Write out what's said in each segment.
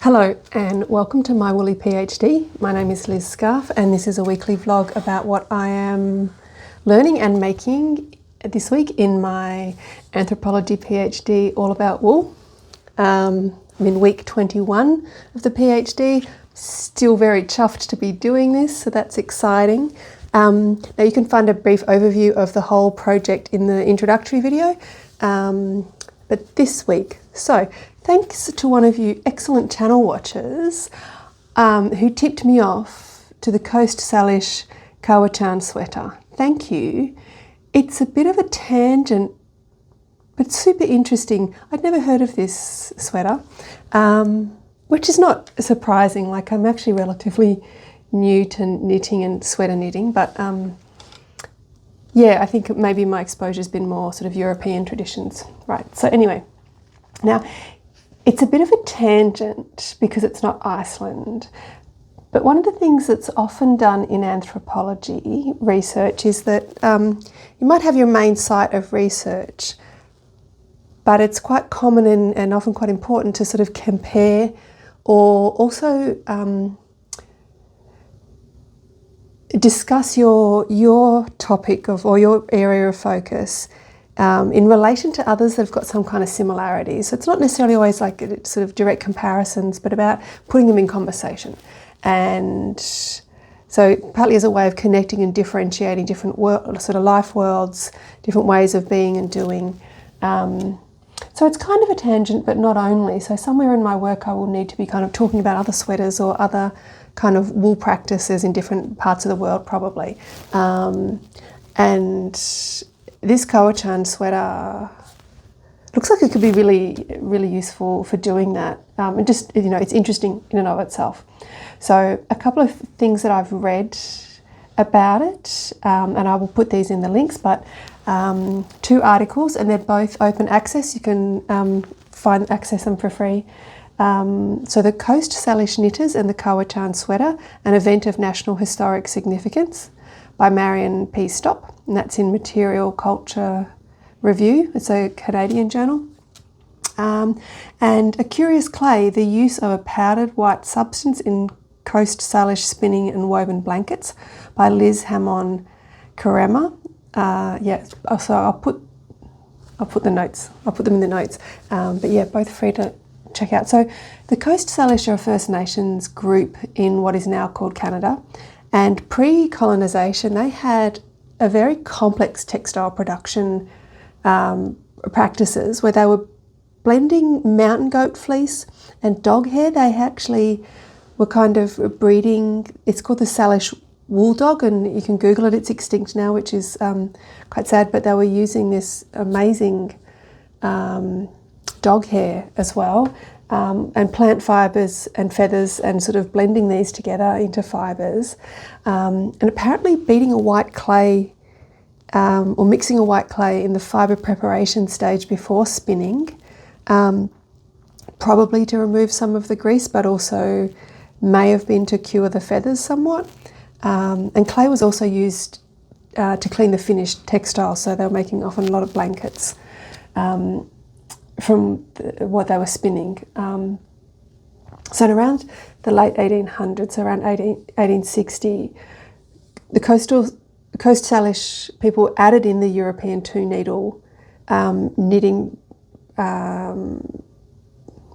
Hello and welcome to my woolly PhD. My name is Liz Scarf and this is a weekly vlog about what I am learning and making this week in my anthropology PhD all about wool. I'm in week 21 of the PhD, still very chuffed to be doing this, so that's exciting. Now you can find a brief overview of the whole project in the introductory video, but this week, so thanks to one of you excellent channel watchers who tipped me off to the Coast Salish Cowichan sweater. Thank you. It's a bit of a tangent, but super interesting. I'd never heard of this sweater, which is not surprising. Like, I'm actually relatively new to knitting and sweater knitting, but yeah, I think maybe my exposure's been more sort of European traditions. Right, so anyway, now it's a bit of a tangent because it's not Iceland, but one of the things that's often done in anthropology research is that you might have your main site of research, but it's quite common and often quite important to sort of compare or also discuss your topic or your area of focus in relation to others that have got some kind of similarities. So it's not necessarily always like sort of direct comparisons, but about putting them in conversation. And so partly as a way of connecting and differentiating different sort of life worlds, different ways of being and doing. So it's kind of a tangent, but not only. So somewhere in my work I will need to be kind of talking about other sweaters or other kind of wool practices in different parts of the world probably. And this Cowichan sweater looks like it could be really, really useful for doing that. And just, you know, it's interesting in and of itself. So a couple of things that I've read about it, and I will put these in the links, but 2 articles, and they're both open access. You can access them for free. So the Coast Salish Knitters and the Cowichan Sweater, an event of national historic significance, by Marianne P. Stopp, and that's in Material Culture Review. It's a Canadian journal. And A Curious Clay, the use of a powdered white substance in Coast Salish spinning and woven blankets, by Liz Hammon-Kaarremaa. Yeah, so I'll put the notes. I'll put them in the notes. But yeah, both free to check out. So the Coast Salish are a First Nations group in what is now called Canada, and pre-colonisation they had a very complex textile production practices where they were blending mountain goat fleece and dog hair. They actually were kind of breeding, it's called the Salish wool dog, and you can Google it, it's extinct now, which is quite sad, but they were using this amazing dog hair as well, and plant fibres and feathers, and sort of blending these together into fibres, and apparently beating a white clay or mixing a white clay in the fibre preparation stage before spinning, probably to remove some of the grease, but also may have been to cure the feathers somewhat. And clay was also used to clean the finished textile, so they were making often a lot of blankets from what they were spinning. So around the late 1800s, around 1860, the Coast Salish people added in the European 2-needle knitting,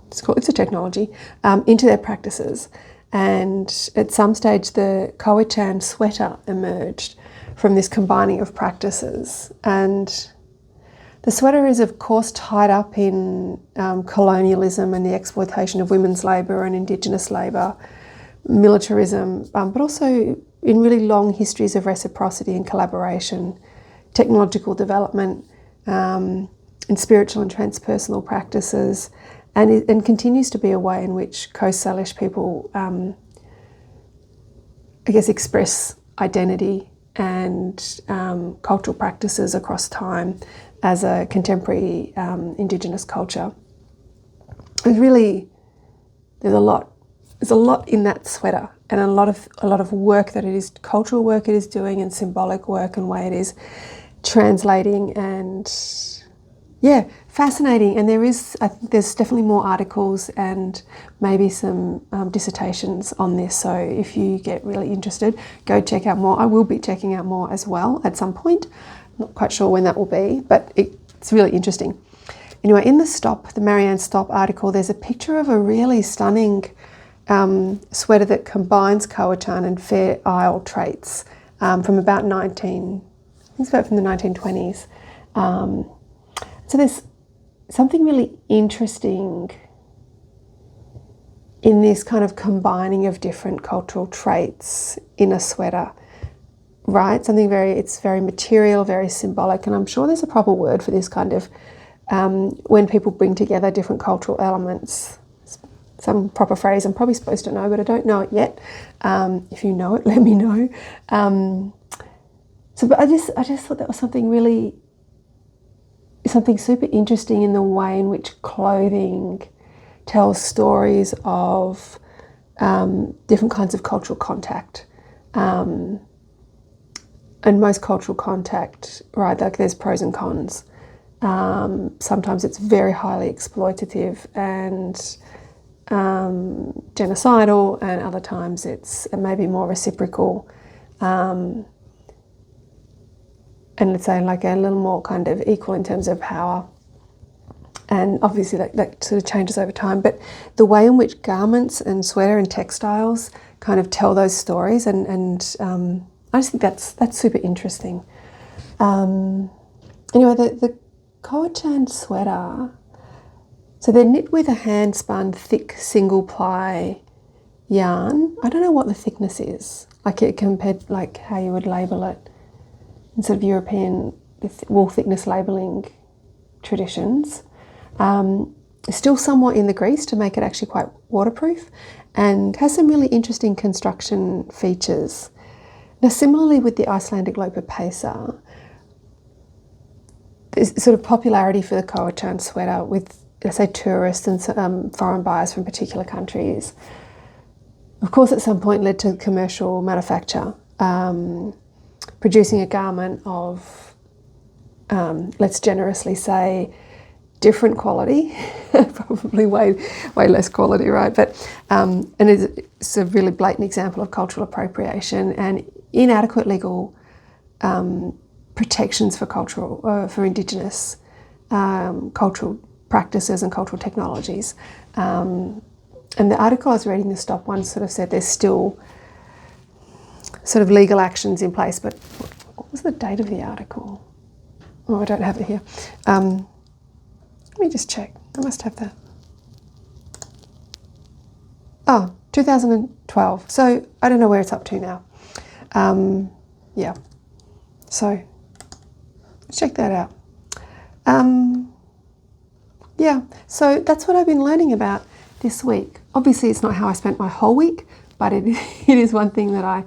it's a technology, into their practices. And at some stage the Cowichan sweater emerged from this combining of practices. And the sweater is of course tied up in colonialism and the exploitation of women's labour and Indigenous labour, militarism, but also in really long histories of reciprocity and collaboration, technological development, and spiritual and transpersonal practices. And continues to be a way in which Coast Salish people, I guess, express identity and cultural practices across time as a contemporary Indigenous culture. There's a lot in that sweater, and a lot of work that it is, cultural work it is doing, and symbolic work and way it is translating and yeah, fascinating, and I think there's definitely more articles and maybe some dissertations on this. So if you get really interested, go check out more. I will be checking out more as well at some point. I'm not quite sure when that will be, but it's really interesting. Anyway, in the Marianne Stopp article, there's a picture of a really stunning sweater that combines Cowichan and Fair Isle traits from about from the 1920s. So there's something really interesting in this kind of combining of different cultural traits in a sweater, right? It's very material, very symbolic, and I'm sure there's a proper word for this kind of when people bring together different cultural elements. Some proper phrase I'm probably supposed to know, but I don't know it yet. If you know it, let me know. But I just thought that was something super interesting in the way in which clothing tells stories of different kinds of cultural contact. And most cultural contact, right, like there's pros and cons. Sometimes it's very highly exploitative and genocidal, and other times it's maybe more reciprocal. And let's say like a little more kind of equal in terms of power. And obviously that sort of changes over time. But the way in which garments and sweater and textiles kind of tell those stories, and I just think that's super interesting. Anyway, the Cowichan sweater, so they're knit with a hand-spun thick single-ply yarn. I don't know what the thickness is, like it compared, like how you would label it in sort of European wool thickness labelling traditions. Still somewhat in the grease to make it actually quite waterproof, and has some really interesting construction features. Now, similarly with the Icelandic Lopapeysa, there's sort of popularity for the Cowichan sweater with, let's say, tourists and foreign buyers from particular countries. Of course, at some point led to commercial manufacture, producing a garment of, let's generously say, different quality, probably way less quality, right? But and it's a really blatant example of cultural appropriation and inadequate legal protections for Indigenous cultural practices and cultural technologies. And the article I was reading, the Stopp one, sort of said there's still sort of legal actions in place, but what was the date of the article? Oh, I don't have it here. Let me just check. I must have that. Oh, 2012. So I don't know where it's up to now. Yeah. So let's check that out. Yeah. So that's what I've been learning about this week. Obviously, it's not how I spent my whole week, but it is one thing that I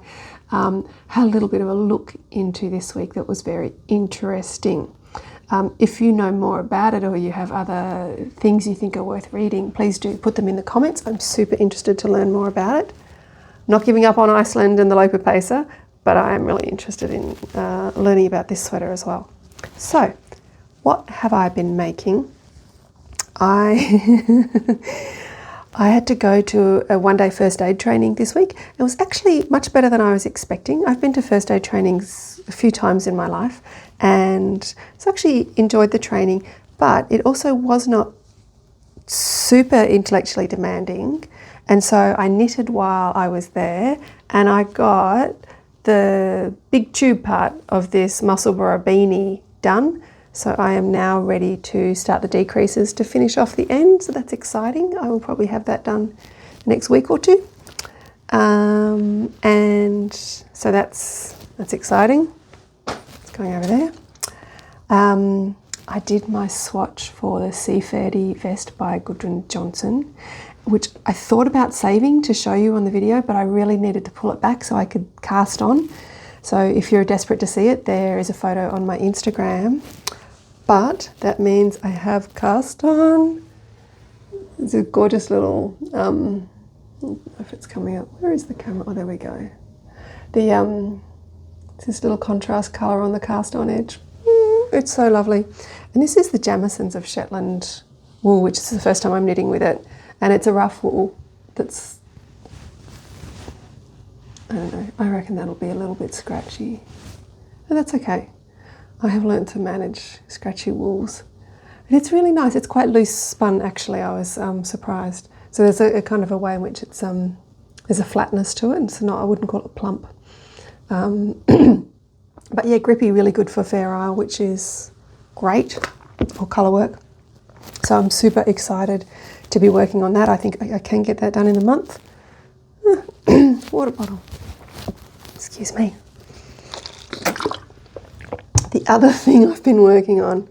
had a little bit of a look into this week that was very interesting. If you know more about it or you have other things you think are worth reading, please do put them in the comments. I'm super interested to learn more about it. I'm not giving up on Iceland and the Lopapeysa, but I am really interested in learning about this sweater as well. So, what have I been making? I had to go to a one-day first aid training this week. It was actually much better than I was expecting. I've been to first aid trainings a few times in my life, and so actually enjoyed the training, but it also was not super intellectually demanding. And so I knitted while I was there, and I got the big tube part of this Mussleburgh beanie done. So I am now ready to start the decreases to finish off the end. So that's exciting. I will probably have that done next week or two. And so that's exciting. It's going over there. I did my swatch for the Faerdy vest by Gudrun Johnson, which I thought about saving to show you on the video, but I really needed to pull it back so I could cast on. So if you're desperate to see it, there is a photo on my Instagram. But that means I have cast on. It's a gorgeous little, I don't know if it's coming up. Where is the camera? Oh, there we go. It's this little contrast colour on the cast on edge. it's so lovely. And this is the Jamisons of Shetland wool, which is the first time I'm knitting with it. And it's a rough wool that's, I don't know, I reckon that'll be a little bit scratchy. But that's okay. I have learned to manage scratchy wools. And it's really nice. It's quite loose spun, actually. I was surprised. So there's a kind of a way in which it's there's a flatness to it. And so I wouldn't call it plump. But yeah, grippy, really good for Fair Isle, which is great for colour work. So I'm super excited to be working on that. I think I can get that done in a month. Water bottle. Excuse me. The other thing I've been working on, I'm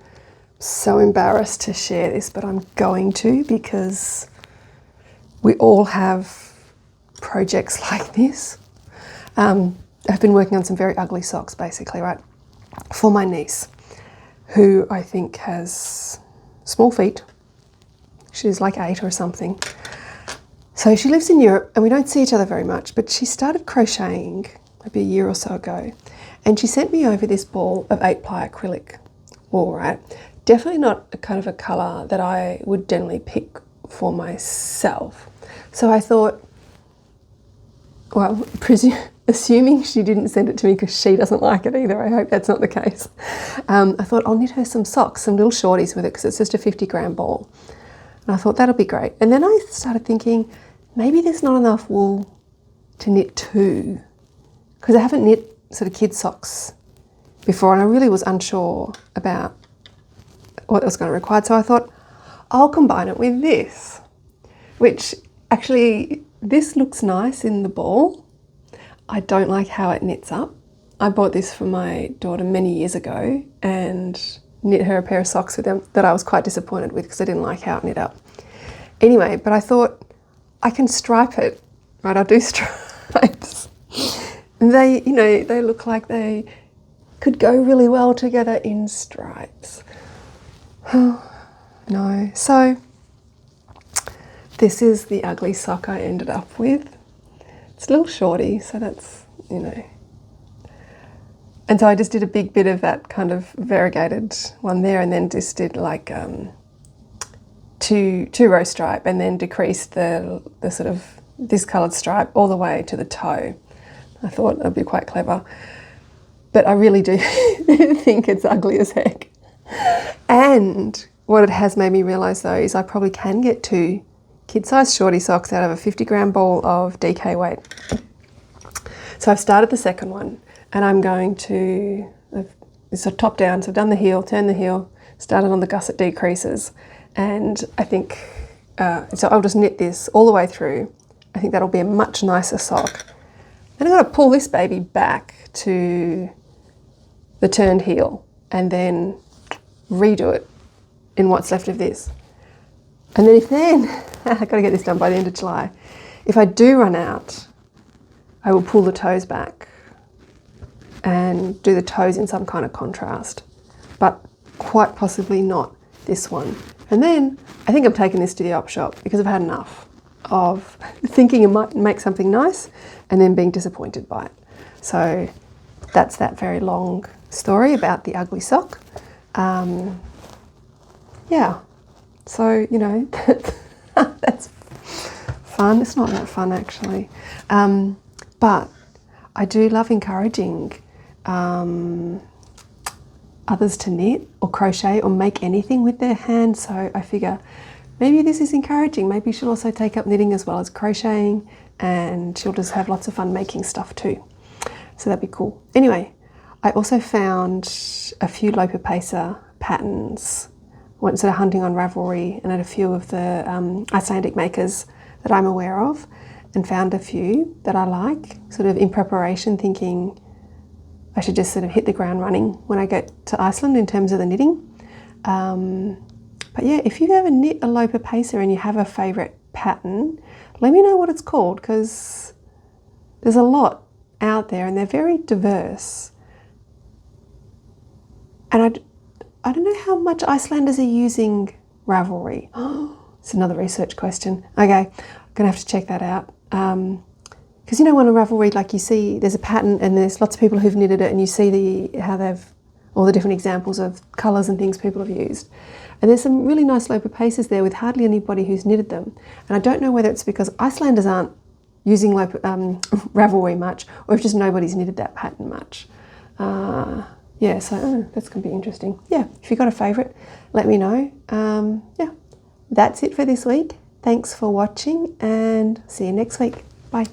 so embarrassed to share this, but I'm going to, because we all have projects like this. I've been working on some very ugly socks, basically, right, for my niece, who I think has small feet. She's like 8 or something. So she lives in Europe and we don't see each other very much, but she started crocheting maybe a year or so ago, and she sent me over this ball of 8-ply acrylic wool, right? Definitely not a kind of a colour that I would generally pick for myself. So I thought, well, assuming she didn't send it to me because she doesn't like it either, I hope that's not the case. I thought I'll knit her some socks, some little shorties with it, because it's just a 50-gram ball. And I thought that'll be great. And then I started thinking, maybe there's not enough wool to knit 2, because I haven't knit sort of kids' socks before, and I really was unsure about what it was going to require. So I thought I'll combine it with this, which actually, this looks nice in the ball. I don't like how it knits up. I bought this for my daughter many years ago and knit her a pair of socks with them that I was quite disappointed with because I didn't like how it knit up. Anyway, but I thought I can stripe it, right? I'll do stripes. They, you know, they look like they could go really well together in stripes. No. So this is the ugly sock I ended up with. It's a little shorty, so that's, you know. And so I just did a big bit of that kind of variegated one there, and then just did like two row stripe, and then decreased the sort of this coloured stripe all the way to the toe. I thought it would be quite clever. But I really do think it's ugly as heck. And what it has made me realise though is I probably can get 2 kid-sized shorty socks out of a 50-gram ball of DK weight. So I've started the second one, and I'm going to, it's a top down, so I've done the heel, turned the heel, started on the gusset decreases, and I think, so I'll just knit this all the way through. I think that'll be a much nicer sock. Then I've got to pull this baby back to the turned heel and then redo it in what's left of this. And then I've got to get this done by the end of July. If I do run out, I will pull the toes back and do the toes in some kind of contrast, but quite possibly not this one. And then I think I'm taking this to the op shop because I've had enough of thinking it might make something nice and then being disappointed by it. So that's that very long story about the ugly sock. Yeah. So, you know, that's fun. It's not that fun, actually. But I do love encouraging others to knit or crochet or make anything with their hands. So I figure maybe this is encouraging. Maybe she'll also take up knitting as well as crocheting, and she'll just have lots of fun making stuff too. So that'd be cool. Anyway, I also found a few Loper-Pacer patterns. Went sort of hunting on Ravelry and at a few of the Icelandic makers that I'm aware of, and found a few that I like, sort of in preparation, thinking I should just sort of hit the ground running when I get to Iceland in terms of the knitting. But yeah, if you've ever knit a Loper-Pacer and you have a favourite pattern, let me know what it's called, because there's a lot out there and they're very diverse. And I don't know how much Icelanders are using Ravelry. It's another research question. Okay, I'm going to have to check that out. Because you know, when on Ravelry, like you see there's a pattern and there's lots of people who've knitted it, and you see how they've all the different examples of colours and things people have used. And there's some really nice sloper paces there with hardly anybody who's knitted them. And I don't know whether it's because Icelanders aren't using Ravelry much, or if just nobody's knitted that pattern much. Yeah, so that's going to be interesting. Yeah, if you've got a favourite, let me know. Yeah, that's it for this week. Thanks for watching and see you next week. Bye.